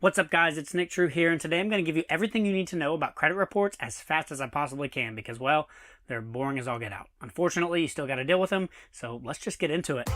What's up guys, it's Nick True here, and today I'm going to give you everything you need to know about credit reports as fast as I possibly can because, well, they're boring as all get out. Unfortunately, you still got to deal with them, so let's just get into it.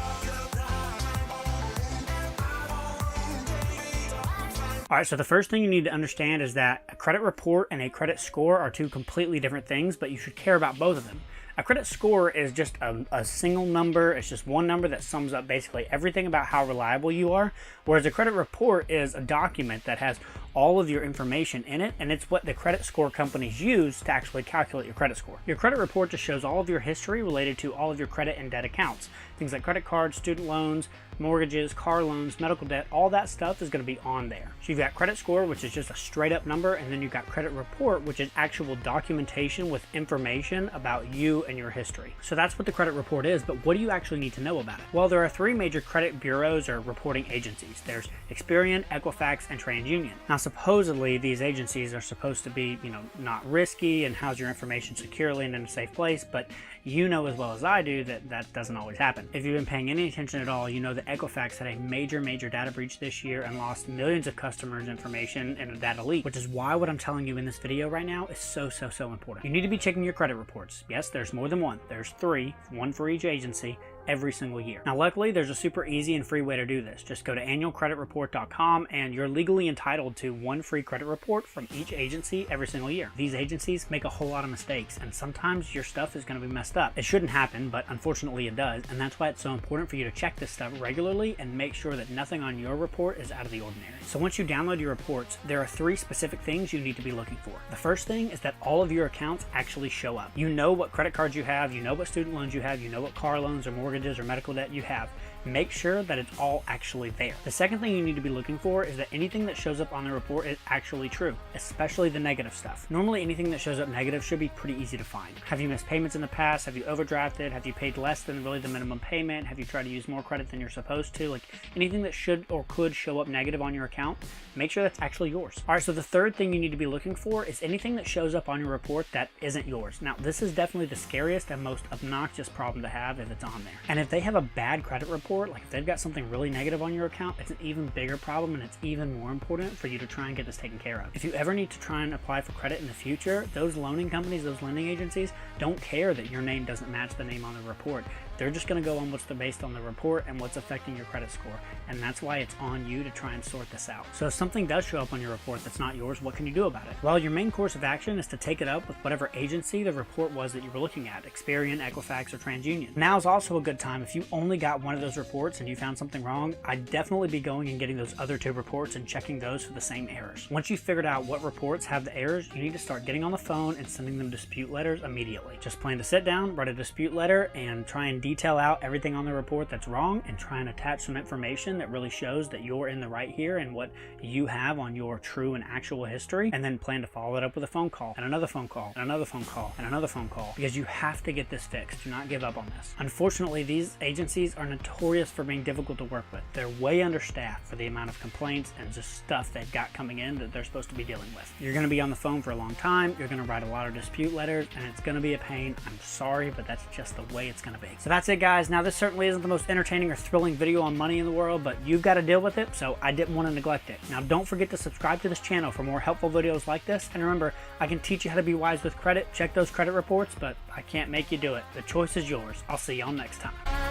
Alright, so the first thing you need to understand is that a credit report and a credit score are two completely different things, but you should care about both of them. A credit score is just a single number. It's just one number that sums up basically everything about how reliable you are, whereas a credit report is a document that has all of your information in it, and it's what the credit score companies use to actually calculate your credit score. Your credit report just shows all of your history related to all of your credit and debt accounts. Things like credit cards, student loans, mortgages, car loans, medical debt, all that stuff is going to be on there. So you've got credit score, which is just a straight up number, and then you've got credit report, which is actual documentation with information about you and your history. So that's what the credit report is, but what do you actually need to know about it? Well, there are three major credit bureaus or reporting agencies. There's Experian, Equifax, and TransUnion. Now, supposedly these agencies are supposed to be, not risky and house your information securely and in a safe place, but you know as well as I do that that doesn't always happen. If you've been paying any attention at all, you know that Equifax had a major data breach this year and lost millions of customers' information in a data leak, which is why what I'm telling you in this video right now is so important. You need to be checking your credit reports. Yes, there's more than one. There's three, one for each agency, every single year. Now, luckily, there's a super easy and free way to do this. Just go to annualcreditreport.com and you're legally entitled to one free credit report from each agency every single year. These agencies make a whole lot of mistakes, and sometimes your stuff is going to be messed up. It shouldn't happen, but unfortunately it does, and that's why it's so important for you to check this stuff regularly and make sure that nothing on your report is out of the ordinary. So once you download your reports, there are three specific things you need to be looking for. The first thing is that all of your accounts actually show up. You know what credit cards you have, you know what student loans you have, you know what car loans or mortgages or medical debt you have. Make sure that it's all actually there. The second thing you need to be looking for is that anything that shows up on the report is actually true, especially the negative stuff. Normally anything that shows up negative should be pretty easy to find. Have you missed payments in the past? Have you overdrafted? Have you paid less than really the minimum payment? Have you tried to use more credit than you're supposed to? Like anything that should or could show up negative on your account, make sure that's actually yours. All right, so the third thing you need to be looking for is anything that shows up on your report that isn't yours. Now, this is definitely the scariest and most obnoxious problem to have if it's on there. And if they have a bad credit report, like if they've got something really negative on your account, it's an even bigger problem, and it's even more important for you to try and get this taken care of. If you ever need to try and apply for credit in the future, those loaning companies, those lending agencies don't care that your name doesn't match the name on the report. They're just going to go on what's based on the report and what's affecting your credit score, and that's why it's on you to try and sort this out. So if something does show up on your report that's not yours, what can you do about it? Well, your main course of action is to take it up with whatever agency the report was that you were looking at, Experian, Equifax, or TransUnion. Now is also a good time. If you only got one of those reports and you found something wrong, I'd definitely be going and getting those other two reports and checking those for the same errors. Once you've figured out what reports have the errors, you need to start getting on the phone and sending them dispute letters immediately. Just plan to sit down, write a dispute letter, and try and detail out everything on the report that's wrong, and try and attach some information that really shows that you're in the right here and what you have on your true and actual history, and then plan to follow it up with a phone call and another phone call and another phone call and another phone call, because you have to get this fixed. Do not give up on this. Unfortunately, these agencies are notorious for being difficult to work with. They're way understaffed for the amount of complaints and just stuff they've got coming in that they're supposed to be dealing with. You're going to be on the phone for a long time, you're going to write a lot of dispute letters, and it's going to be a pain. I'm sorry, but that's just the way it's going to be. So that's it, guys. Now, this certainly isn't the most entertaining or thrilling video on money in the world, but you've got to deal with it, so I didn't want to neglect it. Now, don't forget to subscribe to this channel for more helpful videos like this, and remember, I can teach you how to be wise with credit. Check those credit reports, but I can't make you do it. The choice is yours. I'll see y'all next time.